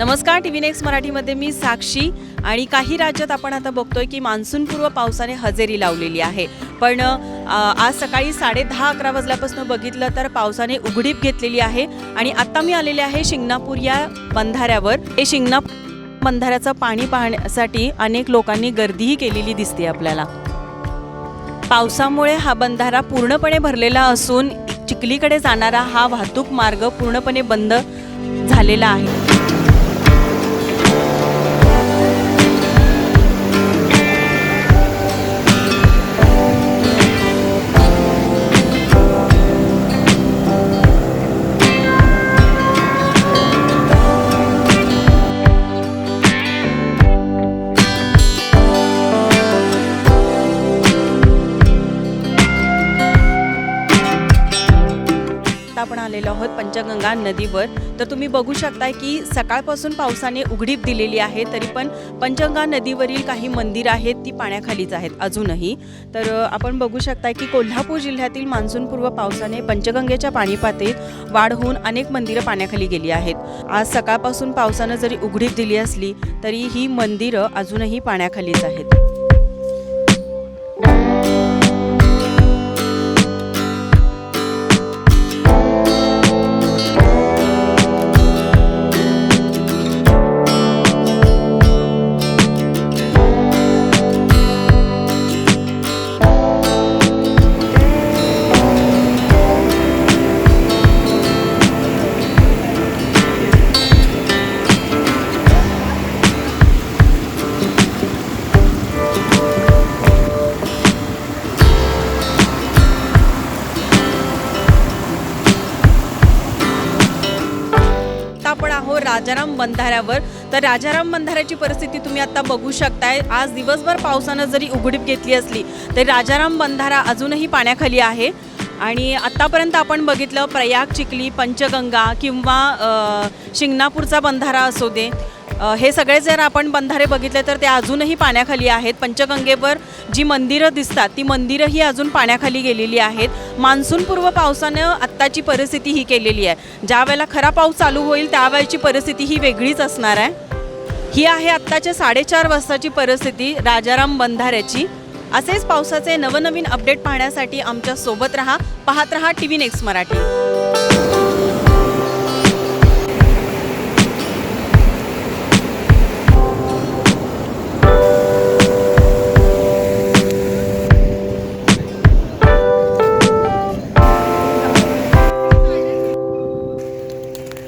नमस्कार, TV next मराठीमध्ये मी साक्षी आणि काही राज्यात आपण आता बघतोय की मान्सूनपूर्व पावसाने हजेरी लावलेली आहे। पण आज सकाळी 10:30-11 वाजल्यापासून बघितलं तर पावसाने उघडीप घेतलेली आहे आणि आता मी आलेले आहे शिंगणापूर या बंधाऱ्यावर। हे शिंगणापूर बंधाऱ्याचं पाणी पाहण्यासाठी अनेक लोकांनी गर्दीही केलेली दिसते आपल्याला। पावसामुळे हा बंधारा पूर्णपणे भरलेला असून चिखलीकडे जाणारा हा वाहतूक मार्ग पूर्णपणे बंद झालेला आहे। आपण आलेलो आहोत पंचगंगा नदीवर। तर तुम्ही बघू शकताय की सकाळपासून पावसाने उघडीप दिलेली आहे, तरी पण पंचगंगा नदीवरील काही मंदिर आहेत ती पाण्याखालीच आहेत अजूनही। तर आपण बघू शकताय की कोल्हापूर जिल्ह्यातील मान्सूनपूर्व पावसाने पंचगंगेच्या पाणी पातळीत वाढ होऊन अनेक मंदिरं पाण्याखाली गेली आहेत। आज सकाळपासून पावसाने जरी उघडीप दिली असली तरी ही मंदिरं अजूनही पाण्याखालीच आहेत। आपण आहोत राजाराम बंधाऱ्यावर। तर राजाराम बंधाऱ्याची परिस्थिती तुम्ही आता बघू शकताय। आज दिवसभर पावसाने जरी उघडीप घेतली असली तरी राजाराम बंधारा अजूनही पाण्याखाली आहे। आणि आतापर्यंत आपण बघितलं प्रयाग, चिखली, पंचगंगा किंवा शिंगणापूरचा बंधारा असू दे, हे सगळे जर आपण बंधारे बघितले तर ते अजूनही पाण्याखाली आहेत। पंचगंगेवर जी मंदिरं दिसतात ती मंदिरंही अजून पाण्याखाली गेलेली आहेत। मान्सूनपूर्व पावसानं आत्ताची परिस्थिती ही केलेली आहे। ज्या वेळेला खरा पाऊस चालू होईल त्यावेळेची परिस्थिती ही वेगळीच असणार आहे। ही आहे आत्ताच्या 4:30 वाजताची परिस्थिती राजाराम बंधाऱ्याची। असेच पावसाचे नवनवीन अपडेट पाहण्यासाठी आमच्या सोबत रहा, पाहत रहा टीव्ही नेक्स्ट मराठी।